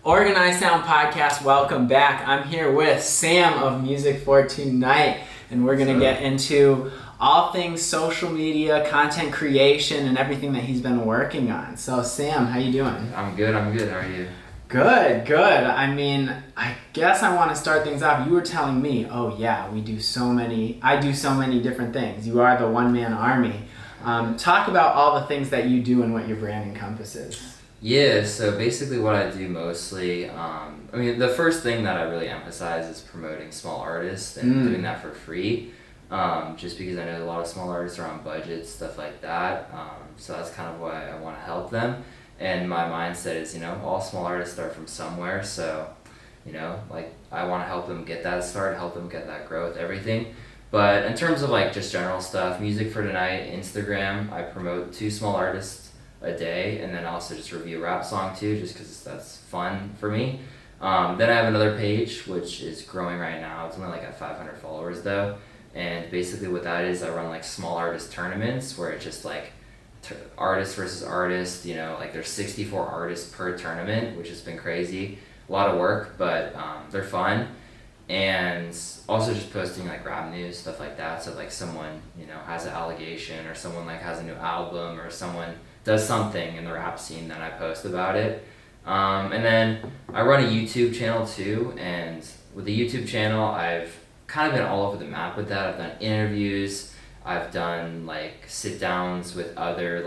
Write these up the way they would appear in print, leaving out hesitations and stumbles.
Organized Sound Podcast, welcome back. I'm here with Sam of Music42night, and we're going to get into all things social media, content creation, and everything that he's been working on. So Sam, how you doing? I'm good. How are you? Good. I mean, I guess I want to start things off. You were telling me, I do so many different things. You are the one-man army. Talk about all the things that you do and what your brand encompasses. Yeah, so basically what I do mostly, the first thing that I really emphasize is promoting small artists and doing that for free, just because I know a lot of small artists are on budgets, stuff like that, so that's kind of why I want to help them, and my mindset is, all small artists start from somewhere, so, I want to help them get that start, help them get that growth, everything. But in terms of just general stuff, Music42night, Instagram, I promote 2 small artists a day, and then also just review a rap song too, just because that's fun for me. Then I have another page which is growing right now. It's only at 500 followers though, and basically what that is, I run small artist tournaments where it's just artist versus artist. There's 64 artists per tournament, which has been crazy, a lot of work, but they're fun. And also just posting rap news, stuff like that. So someone has an allegation, or someone has a new album, or someone does something in the rap scene, then I post about it. And then I run a YouTube channel too, and with the YouTube channel, I've kind of been all over the map with that. I've done interviews, I've done sit downs with other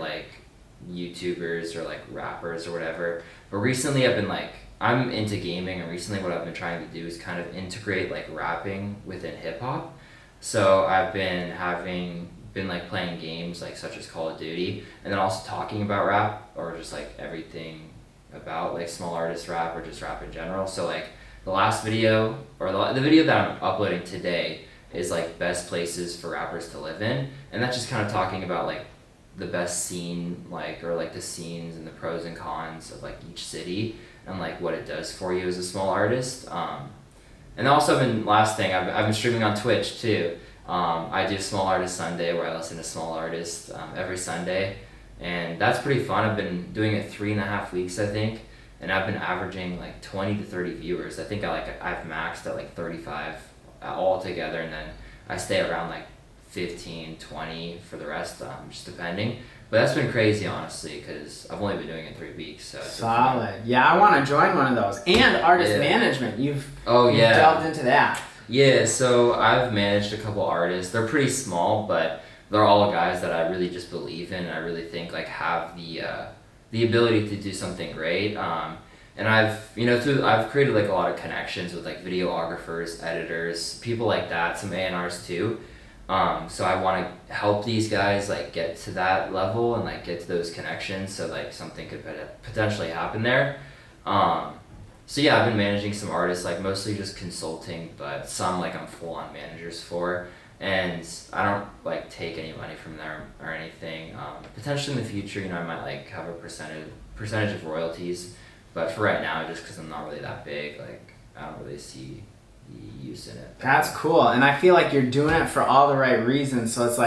YouTubers or rappers or whatever. But recently I've been I'm into gaming, and recently what I've been trying to do is kind of integrate rapping within hip hop. So I've been playing games such as Call of Duty, and then also talking about rap, or just everything about small artist rap, or just rap in general. So the last video, or the video that I'm uploading today, is best places for rappers to live in, and that's just kind of talking about the best scene, or the scenes and the pros and cons of each city, and what it does for you as a small artist. And also last thing, I've been streaming on Twitch too. I do Small Artist Sunday, where I listen to small artists every Sunday, and that's pretty fun. I've been doing it 3.5 weeks, I think, and I've been averaging 20 to 30 viewers. I think I've maxed at 35 all together, and then I stay around 15, 20 for the rest, just depending. But that's been crazy, honestly, because I've only been doing it 3 weeks. So solid. Yeah, I want to join one of those. And artist management. You've delved into that. Yeah, so I've managed a couple artists. They're pretty small, but they're all guys that I really just believe in, and I really think have the ability to do something great. And I've I've created a lot of connections with videographers, editors, people like that, some A&Rs too. So I want to help these guys get to that level and get to those connections, so something could potentially happen there. So yeah, I've been managing some artists, mostly just consulting, but some I'm full-on managers for, and I don't take any money from them or anything. Potentially in the future, I might have a percentage of royalties, but for right now, just because I'm not really that big, I don't really see the use in it. That's cool, and I feel you're doing it for all the right reasons, so it's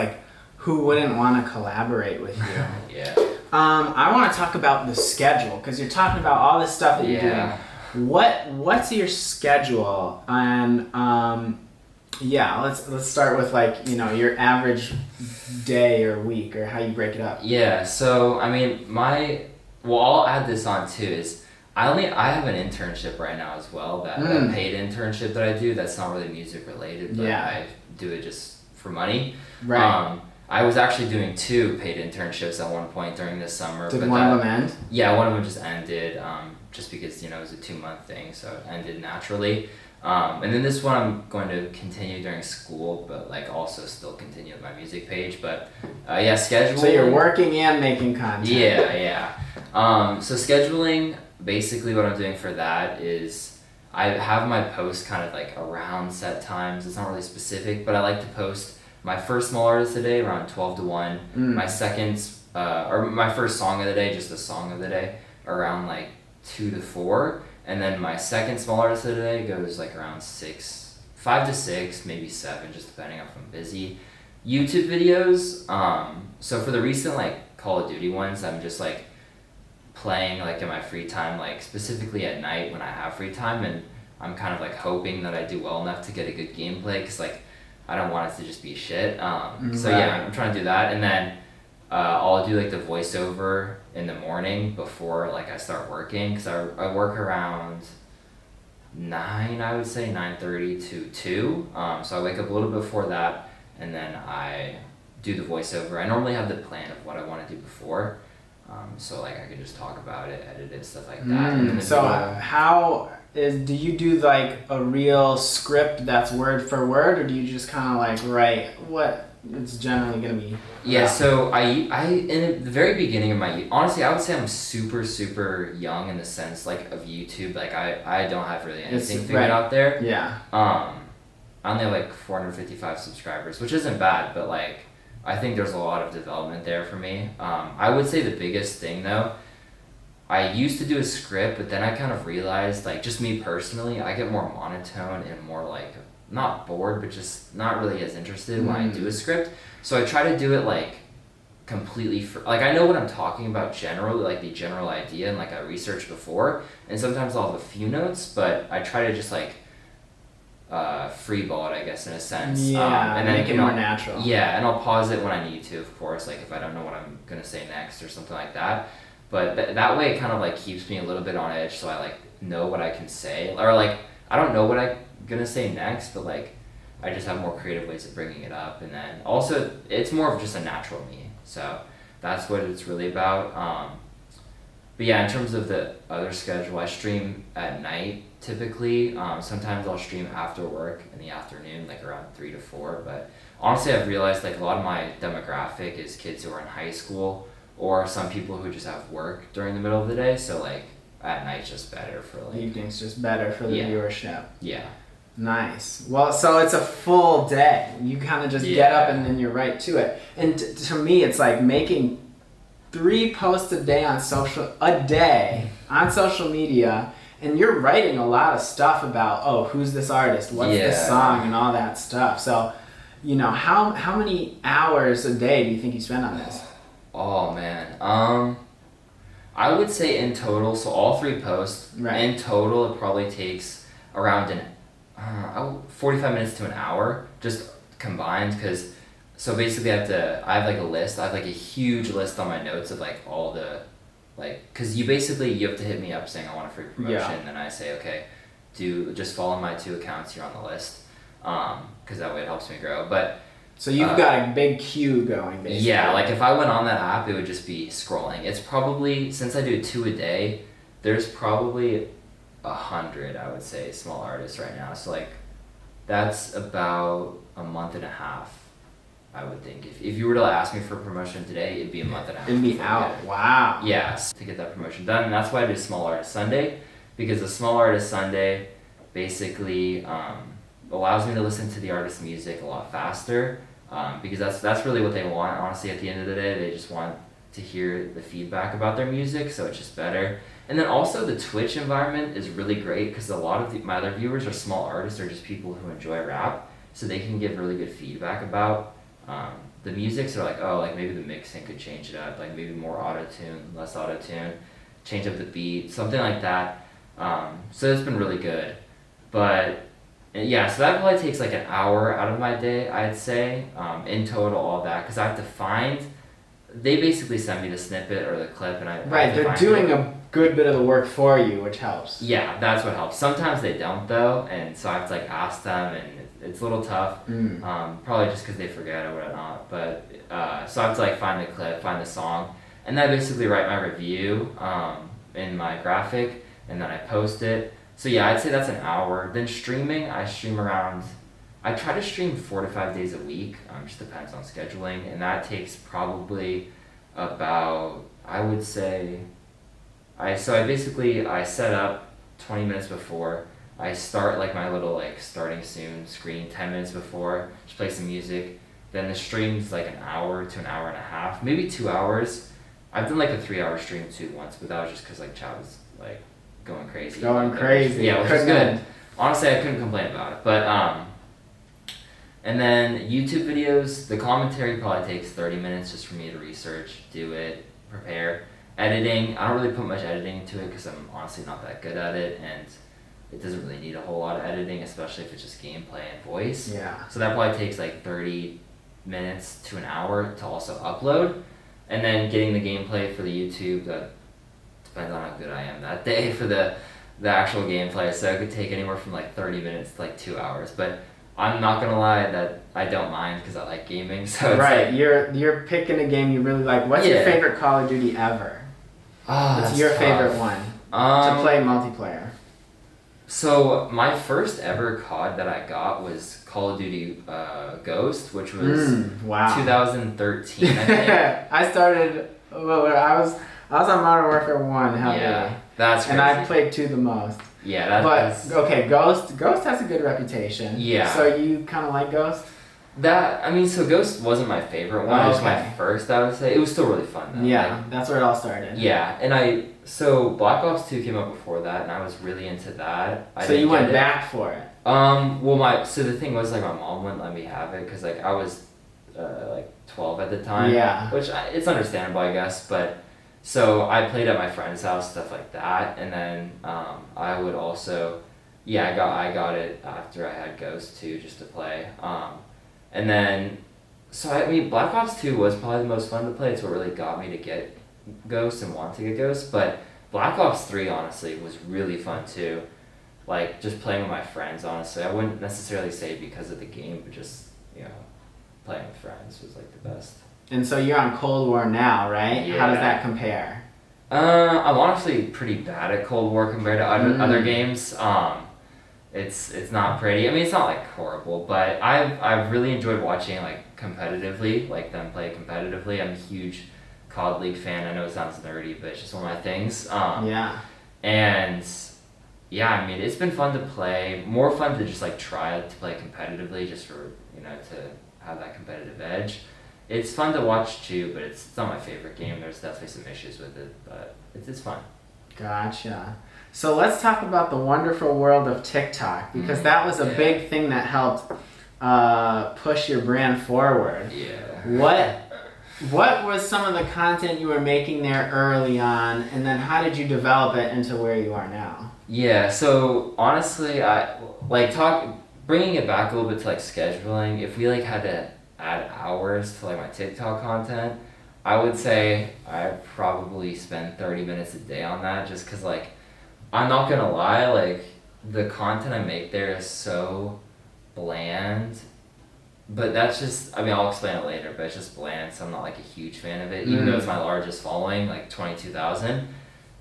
who wouldn't want to collaborate with you? Yeah. I want to talk about the schedule, because you're talking about all this stuff that you're doing. What's your schedule? And let's start with your average day or week, or how you break it up. Yeah, so I'll add this on too, is I have an internship right now as well, that paid internship that I do that's not really music related, but I do it just for money. Right. I was actually doing 2 paid internships at one point during this summer. Did one of them end? Yeah, one of them just ended, just because it was a 2-month thing, so it ended naturally. And then this one I'm going to continue during school, but also still continue with my music page. But scheduling. So you're working and making content. Yeah. So scheduling, basically what I'm doing for that is I have my posts kind of around set times. It's not really specific, but I like to post my first small artist of the day around 12 to 1. My second, or my first song of the day, just the song of the day, around 2 to 4. And then my second small artist of the day goes around 5 to 6, maybe 7, just depending on if I'm busy. YouTube videos, so for the recent Call of Duty ones, I'm just playing like in my free time, like specifically at night when I have free time, and I'm kind of like hoping that I do well enough to get a good gameplay, because like I don't want it to just be shit. So yeah, I'm trying to do that, and then I'll do like the voiceover in the morning before like I start working, because I work around 9, I would say 9:30 to 2. So I wake up a little bit before that, and then I do the voiceover. I normally have the plan of what I want to do before, so like I could just talk about it, edit it, stuff like that. And then do you do like a real script that's word for word, or do you just kind of like write what it's generally gonna be? Yeah, so I in the very beginning of my, honestly, I would say I'm super young in the sense like of YouTube. Like I don't have really anything figured out there. Yeah. I only have like 455 subscribers, which isn't bad, but like I think there's a lot of development there for me. I would say the biggest thing though, I used to do a script, but then I kind of realized, like, just me personally, I get more monotone and more like not bored, but just not really as interested when I do a script. So I try to do it like completely like I know what I'm talking about generally, like the general idea, and like I researched before, and sometimes I'll have a few notes, but I try to just like freeball it, I guess, in a sense. Yeah, and then make it more natural. Yeah, and I'll pause it when I need to, of course, like if I don't know what I'm gonna say next or something like that. But that way it kind of like keeps me a little bit on edge, so I like know what I can say, or like I don't know what I'm gonna say next, but like I just have more creative ways of bringing it up. And then also it's more of just a natural me, so that's what it's really about. But yeah, in terms of the other schedule, I stream at night typically. Sometimes I'll stream after work in the afternoon, like around 3 to 4. But honestly, I've realized like a lot of my demographic is kids who are in high school, or some people who just have work during the middle of the day. So like at night's just better for like evening's just better for the viewership. Yeah. Nice. Well, so it's a full day. You kind of just get up and then you're right to it. And to me, it's like making 3 posts a day on social media, and you're writing a lot of stuff about who's this artist, what's this song, and all that stuff. So, you know, how many hours a day do you think you spend on this? Oh man, I would say in total, so all 3 posts, in total it probably takes around 45 minutes to an hour, just combined, because so basically I have like a list, I have like a huge list on my notes of like all the, like, because you have to hit me up saying I want a free promotion, and I say, okay, just follow my 2 accounts here on the list, because that way it helps me grow. But so you've got a big queue going, basically. Yeah, like if I went on that app, it would just be scrolling. It's probably, since I do 2 a day, there's probably 100, I would say, small artists right now. So like, that's about a month and a half, I would think. If you were to ask me for a promotion today, it'd be a month and a half. It'd be out. Wow. Yes, to get that promotion done. And that's why I do Small Artist Sunday, because the Small Artist Sunday basically allows me to listen to the artist's music a lot faster, because that's really what they want. Honestly, at the end of the day, they just want to hear the feedback about their music, so it's just better. And then also the Twitch environment is really great, because a lot of my other viewers are small artists or just people who enjoy rap, so they can give really good feedback about the music. So like, like maybe the mixing could change it up, like maybe more auto-tune, less auto-tune, change up the beat, something like that. So it's been really good. But yeah, so that probably takes like an hour out of my day, I'd say, in total, all that, because I have to they basically send me the snippet or the clip, and they're doing a good bit of the work for you, which helps. Yeah, that's what helps. Sometimes they don't though, and so I have to like ask them, and it's a little tough. Probably just because they forget or whatnot. But so I have to like find the clip, find the song, and then I basically write my review in my graphic, and then I post it. So yeah, I'd say that's an hour. Then streaming, I try to stream 4 to 5 days a week. Just depends on scheduling, and that takes probably about, I would say, I set up 20 minutes before. I start like my little like starting soon screen 10 minutes before, just play some music. Then the stream's like an hour to an hour and a half, maybe 2 hours. I've done like a 3-hour stream too once, but that was just because like chat was like going crazy. Yeah, which is good. Honestly, I couldn't complain about it. But and then YouTube videos, the commentary probably takes 30 minutes just for me to research, do it, prepare. Editing, I don't really put much editing into it because I'm honestly not that good at it, and it doesn't really need a whole lot of editing, especially if it's just gameplay and voice. Yeah. So that probably takes like 30 minutes to an hour to also upload. And then getting the gameplay for the YouTube, that depends on how good I am that day for the actual gameplay. So it could take anywhere from like 30 minutes to like 2 hours. But I'm not gonna lie that I don't mind because I like gaming. So it's right, like, you're picking a game you really like. What's your favorite Call of Duty ever? What's your favorite one to play multiplayer? So my first ever COD that I got was Call of Duty Ghost, which was 2013. I think. I started. Well, I was on Modern Warfare 1 heavily. Yeah, that's crazy. And I played 2 the most. Yeah, that's... okay, Ghost has a good reputation. Yeah. So you kind of like Ghost? So Ghost wasn't my favorite one. It was my first, I would say. It was still really fun though. Yeah, like, that's where it all started. Yeah, and so Black Ops 2 came out before that, and I was really into that. So you went back for it? So the thing was, like, my mom wouldn't let me have it, because, like, I was, 12 at the time. Yeah. Which, it's understandable, I guess, but... So I played at my friend's house, stuff like that, and then I would also... Yeah, I got it after I had Ghost 2 just to play. And then... So, Black Ops 2 was probably the most fun to play. It's what really got me to get Ghost and want to get Ghost. But Black Ops 3, honestly, was really fun too. Like, just playing with my friends, honestly. I wouldn't necessarily say because of the game, but just, playing with friends was, like, the best. And so you're on Cold War now, right? Yeah. How does that compare? I'm honestly pretty bad at Cold War compared to other games. It's not pretty. I mean, it's not like horrible, but I've really enjoyed watching like competitively, like them play competitively. I'm a huge COD League fan. I know it sounds nerdy, but it's just one of my things. Yeah. And yeah, I mean, it's been fun to play. More fun to just like try to play competitively, just for to have that competitive edge. It's fun to watch too, but it's not my favorite game. There's definitely some issues with it, but it's fun. Gotcha. So let's talk about the wonderful world of TikTok, because that was a big thing that helped push your brand forward. Yeah. What was some of the content you were making there early on, and then how did you develop it into where you are now? Yeah, so honestly, bringing it back a little bit to like scheduling, if we like had to add hours to like my TikTok content, I would say I probably spend 30 minutes a day on that, just because like, I'm not gonna lie, like, the content I make there is so bland, but that's just, I'll explain it later, but it's just bland, so I'm not, like, a huge fan of it, even though it's my largest following, like, 22,000.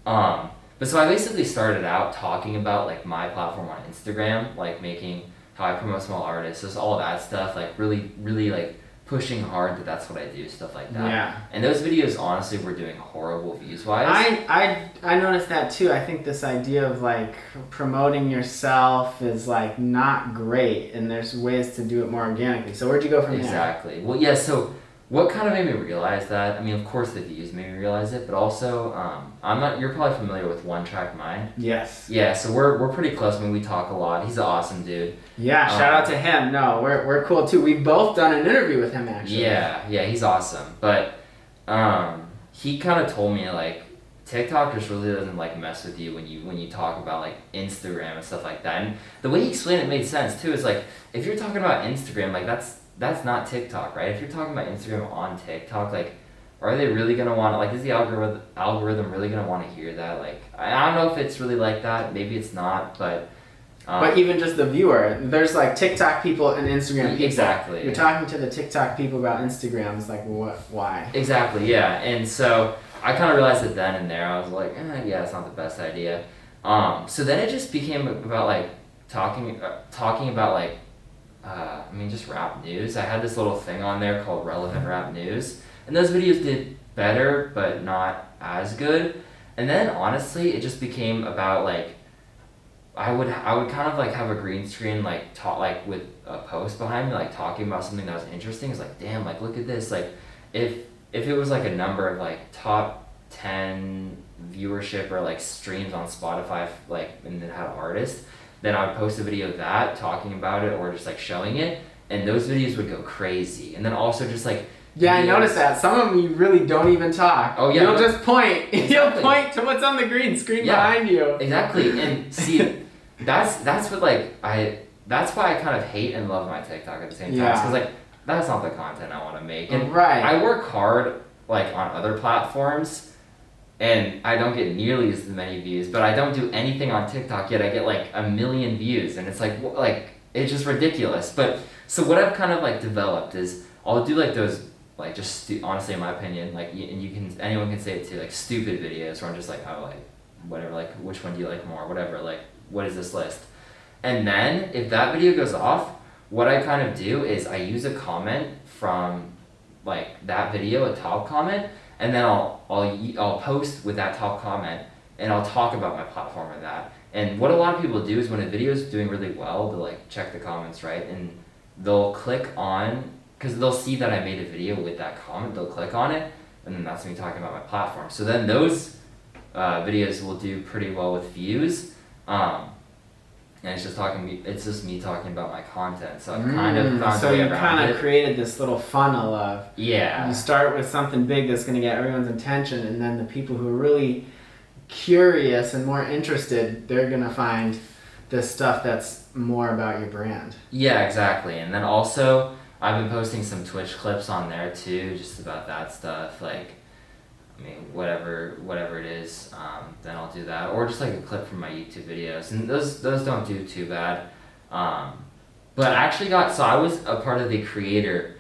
But so I basically started out talking about, like, my platform on Instagram, like, making how I promote small artists, just all that stuff, like, really, really, like, pushing hard that's what I do, stuff like that. Yeah. And those videos, honestly, were doing horrible views-wise. I noticed that too. I think this idea of like promoting yourself is like not great, and there's ways to do it more organically. So where'd you go from there? Exactly. Well, yeah, so what kind of made me realize that, of course the views made me realize it, but also, you're probably familiar with One Track Mind. Yes. Yeah, so we're pretty close. We talk a lot. He's an awesome dude. Yeah, shout out to him. No, we're cool too. We've both done an interview with him actually. Yeah, he's awesome. But he kind of told me like TikTok just really doesn't like mess with you when you talk about like Instagram and stuff like that. And the way he explained it made sense too. Is like if you're talking about Instagram, like that's not TikTok, right? If you're talking about Instagram on TikTok, like, are they really gonna want to, like, is the algorithm really gonna want to hear that? Like, I don't know if it's really like that. Maybe it's not, but. But even just the viewer, there's like TikTok people and Instagram people. Exactly. You're talking to the TikTok people about Instagram. It's like, what? Why? Exactly. Yeah. And so I kind of realized it then and there. I was like, yeah, it's not the best idea. So then it just became about like talking about like. Just rap news. I had this little thing on there called Relevant Rap News, and those videos did better, but not as good. And then honestly, it just became about like, I would kind of like have a green screen like talk like with a post behind me, like talking about something that was interesting. It's like, damn, like look at this. Like if it was like a number of like top 10 viewership or like streams on Spotify, like, and it had an artist, then I would post a video of that, talking about it, or just like showing it, and those videos would go crazy. And then also just like Yeah, I videos. noticed that. Some of them you really don't even talk. Oh, yeah. You'll just point. Exactly. You'll point to what's on the green screen behind you. Exactly. And see, that's what like that's why I kind of hate and love my TikTok at the same time. Yeah. Because like that's not the content I want to make. And Right. I work hard like on other platforms. And I don't get nearly as many views, but I don't do anything on TikTok yet. I get like 1 million views, and it's like it's just ridiculous. But so what I've kind of like developed is I'll do like those like just honestly in my opinion like and you can anyone can say it too like stupid videos where I'm just like oh like whatever like which one do you like more whatever like what is this list, and then if that video goes off, what I kind of do is I use a comment from like that video, a top comment. And then I'll post with that top comment, and I'll talk about my platform with that. And what a lot of people do is when a video is doing really well, they'll like check the comments, right? And they'll click on, because they'll see that I made a video with that comment, they'll click on it, and then that's me talking about my platform. So then those videos will do pretty well with views. And it's just me talking about my content. So I've kind of found so a way you around kind of it. created this little funnel of Yeah. you start with something big that's going to get everyone's attention, and then the people who are really curious and more interested, they're going to find this stuff that's more about your brand. Yeah, exactly. And then also I've been posting some Twitch clips on there too, just about that stuff. Like, I mean, whatever it is, then I'll do that, or just like a clip from my YouTube videos, and those don't do too bad. But I actually I was a part of the creator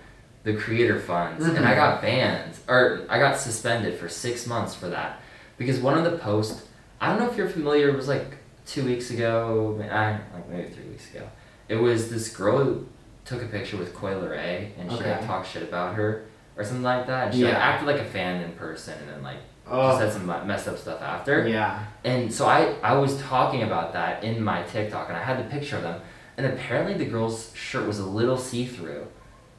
funds, and I got banned or I got suspended for 6 months for that because one of the posts, I don't know if you're familiar, it was like 2 weeks ago, like maybe 3 weeks ago. It was this girl who took a picture with Coi Leray, and she like talked shit about her. Or something like that. And she like acted like a fan in person and then like just said some messed up stuff after. Yeah. And so I was talking about that in my TikTok, and I had the picture of them. And apparently the girl's shirt was a little see-through.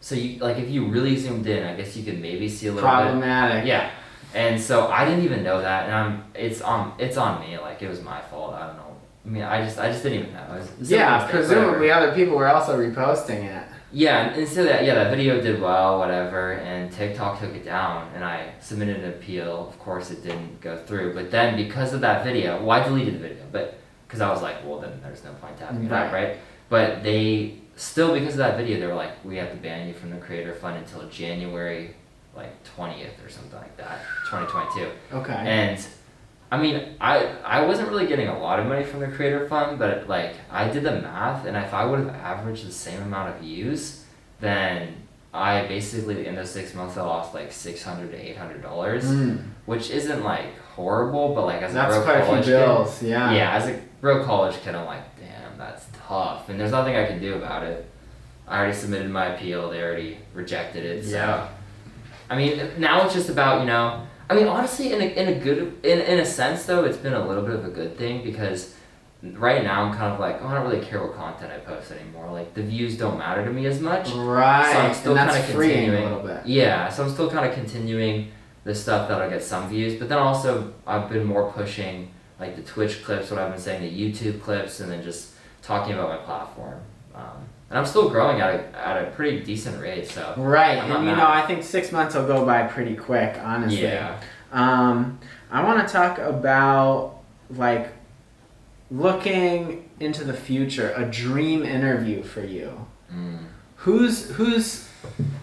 So you like if you really zoomed in, I guess you could maybe see a little Problematic. bit. Yeah. And so I didn't even know that, and it's on me. Like it was my fault. I don't know. I mean, I just didn't even know. Presumably other people were also reposting it. Yeah, and so that video did well, whatever, and TikTok took it down, and I submitted an appeal. Of course, it didn't go through, but then because of that video, well, I deleted the video, but because I was like, well, then there's no point having it out, right? But they still, because of that video, they were like, we have to ban you from the Creator Fund until January, like 20th or something like that, 2022. Okay. And I mean, I wasn't really getting a lot of money from the Creator Fund, but like I did the math, and if I would have averaged the same amount of views, then I basically in those 6 months I lost like $600 to $800, which isn't like horrible, but like as a broke college kid, as a broke college kid, I'm like, damn, that's tough, and there's nothing I can do about it. I already submitted my appeal; they already rejected it. So, I mean, now it's just about I mean, honestly, in a sense though, it's been a little bit of a good thing because right now I'm kind of like, I don't really care what content I post anymore. Like the views don't matter to me as much. Right. So I'm still kind of continuing a little bit. Yeah, so I'm still kind of continuing the stuff that'll get some views, but then also I've been more pushing like the Twitch clips, what I've been saying, the YouTube clips, and then just talking about my platform. And I'm still growing at a pretty decent rate, so. Right, and I think 6 months will go by pretty quick, honestly. Yeah. I want to talk about like looking into the future, a dream interview for you. Who's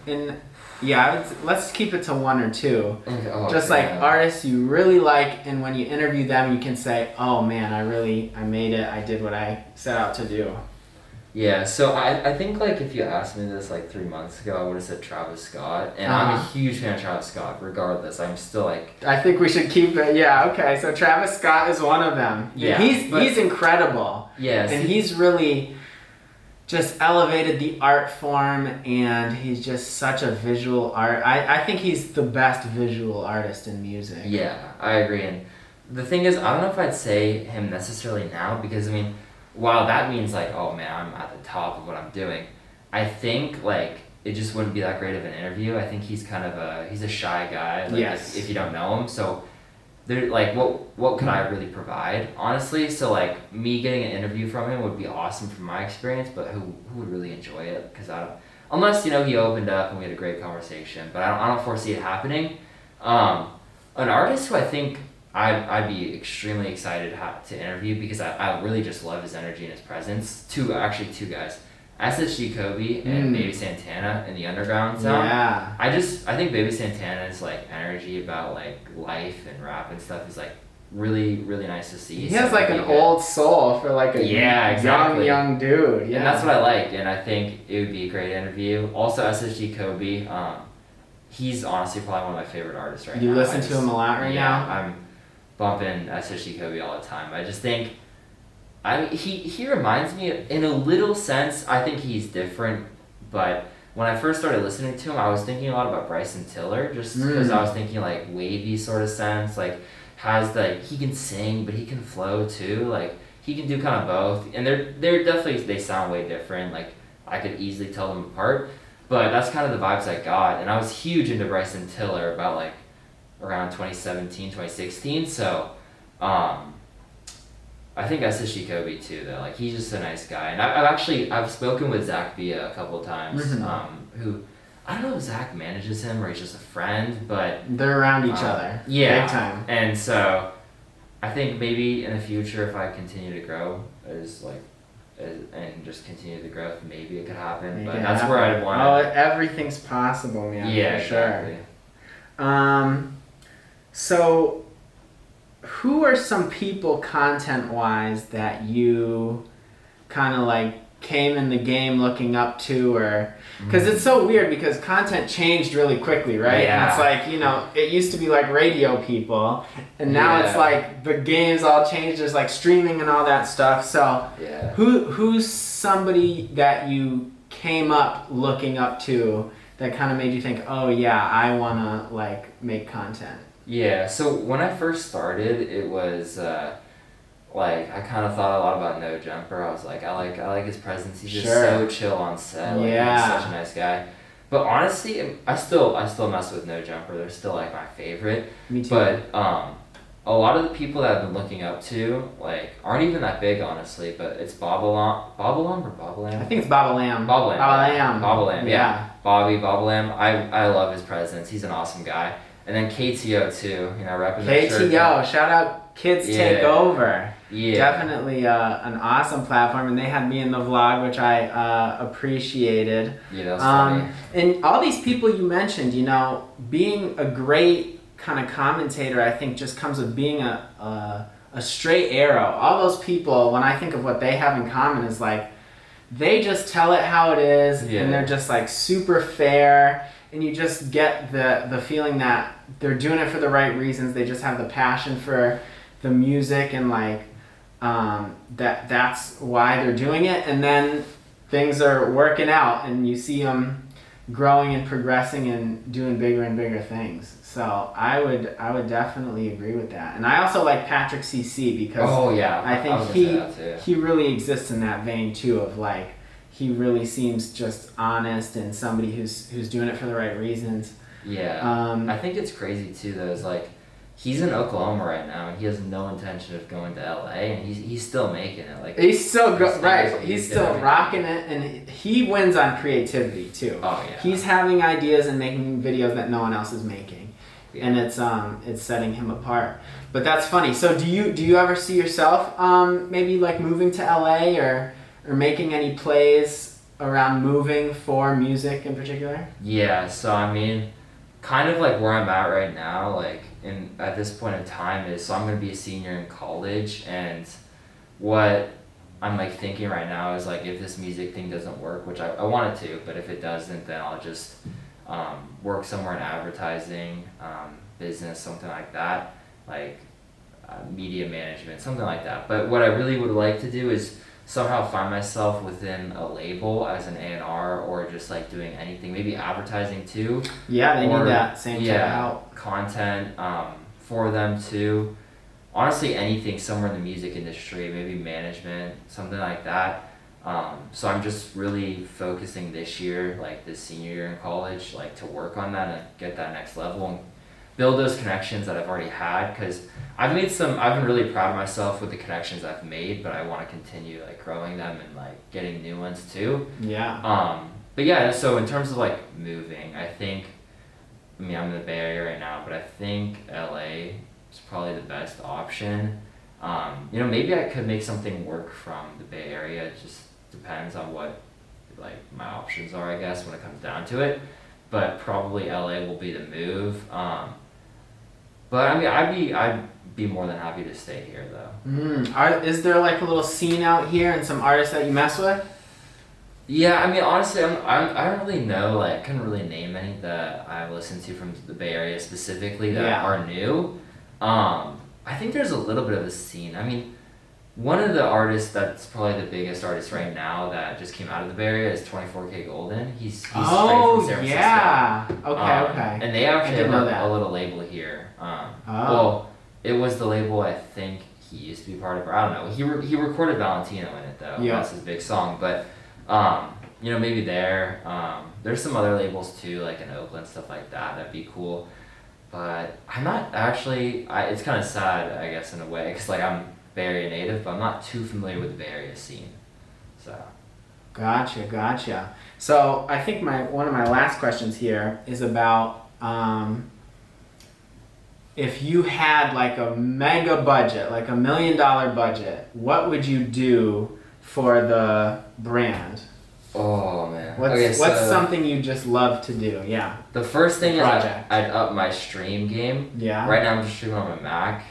in? Yeah, let's keep it to one or two. Just like artists you really like, and when you interview them, you can say, "Oh man, I made it. I did what I set out to do." Yeah, so I think like if you asked me this like 3 months ago, I would have said Travis Scott, and I'm a huge fan of Travis Scott. Regardless, I'm still like. I think we should keep it. Yeah, okay. So Travis Scott is one of them. Yeah, he's incredible. Yes, and he's really just elevated the art form, and he's just such a visual art. I think he's the best visual artist in music. Yeah, I agree. And the thing is, I don't know if I'd say him necessarily now because I mean. While that means like, oh man, I'm at the top of what I'm doing, I think like it just wouldn't be that great of an interview. I think he's kind of he's a shy guy, like if you don't know him. So there, like what could I really provide, honestly? So like me getting an interview from him would be awesome from my experience, but who would really enjoy it? Because I unless he opened up and we had a great conversation. But I don't foresee it happening. An artist who I think I'd be extremely excited to interview because I really just love his energy and his presence. Two guys, SSG Kobe and Baby Santana in the underground sound. Yeah. I think Baby Santana's like energy about like life and rap and stuff is like really, really nice to see. He has like an old soul for like a young dude. Yeah. And that's what I like, and I think it would be a great interview. Also, SSG Kobe, he's honestly probably one of my favorite artists right now. You listen to him a lot right now? I'm bumping SSG Kobe all the time. I just think, he reminds me, in a little sense, I think he's different, but when I first started listening to him, I was thinking a lot about Bryson Tiller, just because I was thinking like wavy sort of sense, like has like, he can sing, but he can flow too, like he can do kind of both, and they're definitely, they sound way different, like I could easily tell them apart, but that's kind of the vibes I got, and I was huge into Bryson Tiller about like around 2017, 2016, so I think SSG Kobe too though, like he's just a nice guy, and I've spoken with Zach Villa a couple of times, who, I don't know if Zach manages him or he's just a friend, but they're around each other. Yeah. Big time. And so I think maybe in the future, if I continue to grow and just continue the growth, maybe it could happen. But that's where I'd want. Oh, everything's possible, man. Yeah, for exactly. Sure. So who are some people content-wise that you kind of like came in the game looking up to, or because it's so weird because content changed really quickly, right? Yeah. And it's like, it used to be like radio people, and now it's like the game's all changed. There's like streaming and all that stuff. So who's somebody that you came up looking up to that kind of made you think, oh yeah, I want to like make content? Yeah, so when I first started, it was like I kind of thought a lot about No Jumper. I was like, I like his presence. He's just so chill on set. Like, he's such a nice guy. But honestly, I still mess with No Jumper. They're still like my favorite. Me too. But a lot of the people that I've been looking up to like aren't even that big, honestly. But it's Bobalam or Bobalam? I think it's Bobalam. Bobalam. Yeah. Bobalam. I love his presence. He's an awesome guy. And then KTO too, repping the shirt. KTO, shout out Kids Take Over. Yeah. Definitely an awesome platform, and they had me in the vlog, which I appreciated. Yeah, that was funny. And all these people you mentioned, being a great kind of commentator, I think just comes with being a straight arrow. All those people, when I think of what they have in common, is like they just tell it how it is, and they're just like super fair. And you just get the feeling that they're doing it for the right reasons. They just have the passion for the music, and like that's why they're doing it. And then things are working out, and you see them growing and progressing and doing bigger and bigger things. So I would definitely agree with that. And I also like Patrick CC because I think he really exists in that vein too, of like, he really seems just honest and somebody who's doing it for the right reasons. Yeah. I think it's crazy too though, is like he's in Oklahoma right now and he has no intention of going to LA, and he's still making it. Like he's still he's still rocking it, and he wins on creativity too. Oh yeah. He's having ideas and making videos that no one else is making. Yeah. And it's setting him apart. But that's funny. So do you ever see yourself maybe like moving to LA or making any plays around moving for music in particular? Yeah, so I mean, kind of like where I'm at right now, like at this point in time is, so I'm going to be a senior in college, and what I'm like thinking right now is like, if this music thing doesn't work, which I want it to, but if it doesn't, then I'll just work somewhere in advertising, business, something like that, like media management, something like that. But what I really would like to do is somehow find myself within a label as an A&R, or just like doing anything, maybe advertising too. Yeah, they need that same type of help. Content for them too. Honestly, anything somewhere in the music industry, maybe management, something like that. So I'm just really focusing this year, like this senior year in college, like to work on that and get that next level and build those connections that I've already had, because I've been really proud of myself with the connections I've made, but I want to continue like growing them and like getting new ones too. Yeah. But but yeah, so in terms of like moving, I think, I mean, I'm in the Bay Area right now, but I think LA is probably the best option. Maybe I could make something work from the Bay Area. It just depends on what like my options are, I guess, when it comes down to it. But probably LA will be the move. But I mean, I'd be more than happy to stay here though. Is there like a little scene out here and some artists that you mess with? Yeah, I mean, honestly, I don't really know, like, couldn't really name any that I've listened to from the Bay Area specifically that are new. I think there's a little bit of a scene. I mean, one of the artists that's probably the biggest artist right now that just came out of the Bay Area is 24K Golden. He's straight from San Francisco. Yeah. Okay. And they actually have a little label here. Well, it was the label I think he used to be part of, or I don't know. He recorded Valentino in it though. Yeah. That's his big song, but maybe there. There's some other labels too, like in Oakland, stuff like that. That'd be cool. But I'm not actually. It's kind of sad, I guess, in a way, because like I'm Bay Area native, but I'm not too familiar with the Bay Area scene. So. Gotcha. So I think one of my last questions here is about if you had like a mega budget, like $1 million budget, what would you do for the brand? Oh man. What's something you just love to do? Yeah. The first thing is I'd up my stream game. Yeah. Right now I'm just streaming on my Mac.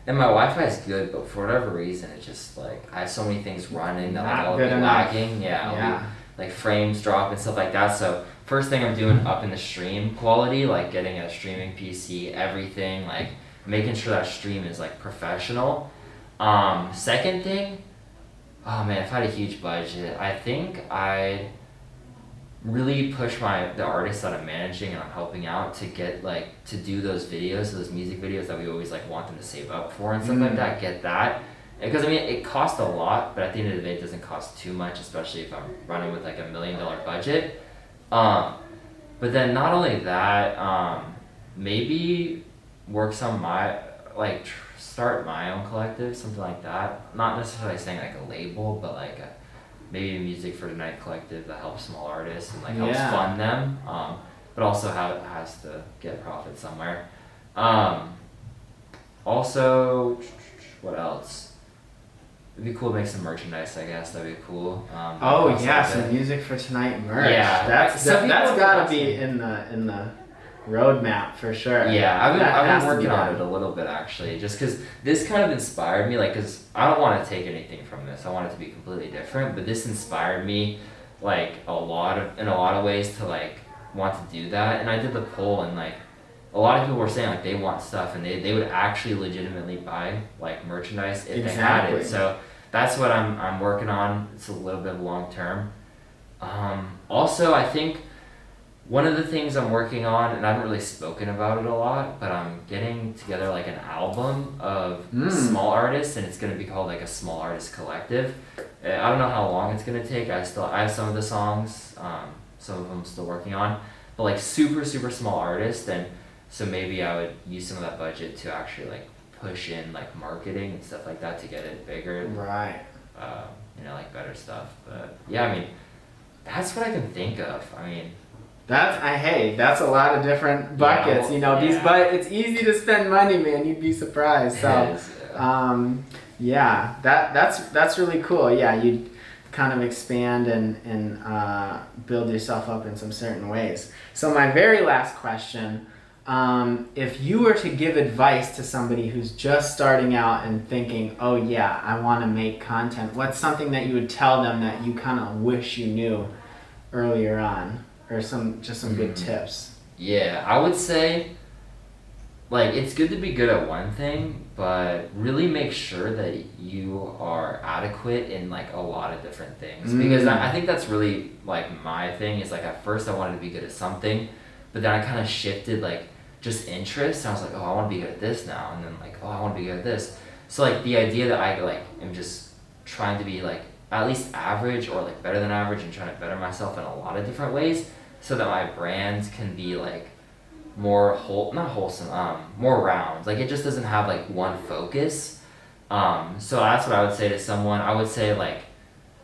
And my Wi-Fi is good, but for whatever reason, it's just like I have so many things running that like all be lagging. Yeah. Like frames drop and stuff like that. So first thing I'm doing, up in the stream quality, like getting a streaming PC, everything, like making sure that stream is like professional. Second thing, oh man, if I had a huge budget, I think I'd really push the artists that I'm managing and I'm helping out to get like to do those videos, those music videos that we always like want them to save up for and stuff like that. Get that, because I mean it costs a lot, but at the end of the day, it doesn't cost too much, especially if I'm running with like $1 million budget. But then not only that, maybe work some start my own collective, something like that. Not necessarily saying like a label, but like maybe a Music42night collective that helps small artists and like helps fund them, but also has to get profit somewhere. Also, what else? It'd be cool to make some merchandise, I guess. That'd be cool. Some Music42night merch. Yeah, that's gotta be in the roadmap for sure. Yeah, I've been working on it a little bit actually, just because this kind of inspired me. Like, because I don't want to take anything from this. I want it to be completely different. But this inspired me, like in a lot of ways to like want to do that. And I did the poll, and like a lot of people were saying like they want stuff, and they would actually legitimately buy like merchandise if they had it. So that's what I'm working on. It's a little bit long term. Also, I think one of the things I'm working on, and I haven't really spoken about it a lot, but I'm getting together like an album of small artists, and it's going to be called like a small artist collective. I don't know how long it's going to take. I have some of the songs, some of them I'm still working on, but like super, super small artists. And so maybe I would use some of that budget to actually like push in like marketing and stuff like that to get it bigger. Right. Like better stuff. But yeah, I mean, that's what I can think of. I mean, that's a lot of different buckets. It's easy to spend money, man. You'd be surprised. So, that's really cool. Yeah, you'd kind of expand and build yourself up in some certain ways. So my very last question, if you were to give advice to somebody who's just starting out and thinking, oh yeah, I want to make content, what's something that you would tell them that you kind of wish you knew earlier on? Or some good tips. Yeah, I would say, like, it's good to be good at one thing, but really make sure that you are adequate in like a lot of different things. Because I think that's really like my thing is like at first I wanted to be good at something, but then I kind of shifted like just interest. And I was like, oh, I want to be good at this now, and then like, oh, I want to be good at this. So like the idea that I like am just trying to be like at least average or like better than average and trying to better myself in a lot of different ways, so that my brand can be like more more round. Like it just doesn't have like one focus. So that's what I would say to someone. I would say like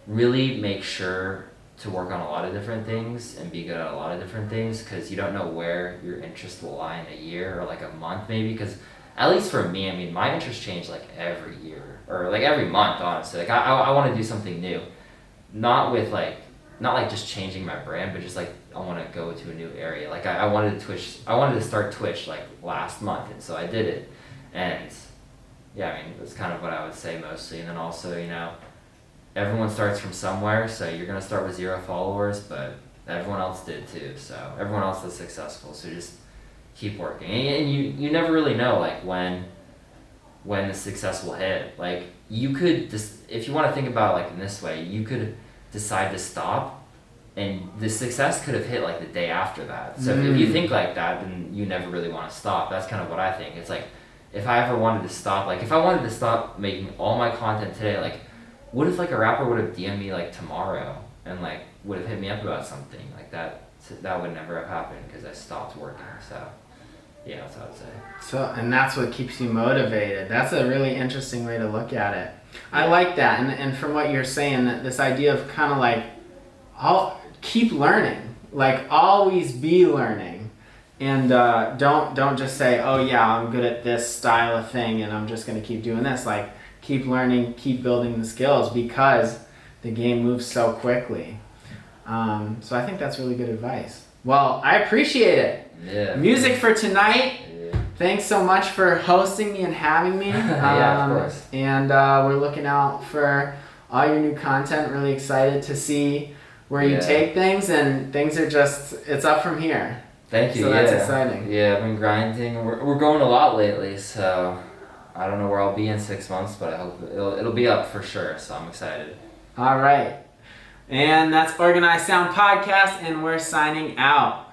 really make sure to work on a lot of different things and be good at a lot of different things, because you don't know where your interest will lie in a year or like a month maybe, because at least for me, I mean, my interests change like every year or like every month, honestly. Like I want to do something new, not like just changing my brand, but just like I want to go to a new area. Like I wanted to start Twitch like last month, and so I did it. And yeah, I mean, that's kind of what I would say mostly. And then also, you know, everyone starts from somewhere, so you're gonna start with 0 followers, but everyone else did too. So everyone else was successful. So just keep working, and you never really know like when the success will hit. Like you could just, if you want to think about it like in this way, you could decide to stop, and the success could have hit like the day after that. So if you think like that, then you never really want to stop. That's kind of what I think. It's like, if I ever wanted to stop, like if I wanted to stop making all my content today, like what if like a rapper would have DM'd me like tomorrow and like would have hit me up about something like that? That would never have happened because I stopped working. So yeah, that's what I would say. So, and that's what keeps you motivated. That's a really interesting way to look at it. I like that. And from what you're saying, that this idea of kind of like, I'll keep learning, like always be learning. And don't just say, oh yeah, I'm good at this style of thing and I'm just going to keep doing this. Like keep learning, keep building the skills, because the game moves so quickly. So I think that's really good advice. Well, I appreciate it. Yeah. Music for Tonight. Yeah. Thanks so much for hosting me and having me. Yeah, of course. And we're looking out for all your new content. Really excited to see where you take things, and things are just, it's up from here. Thank you. So that's exciting. Yeah, I've been grinding. We're going a lot lately, so I don't know where I'll be in 6 months, but I hope it'll be up for sure. So I'm excited. All right, and that's Organized Sound Podcast, and we're signing out.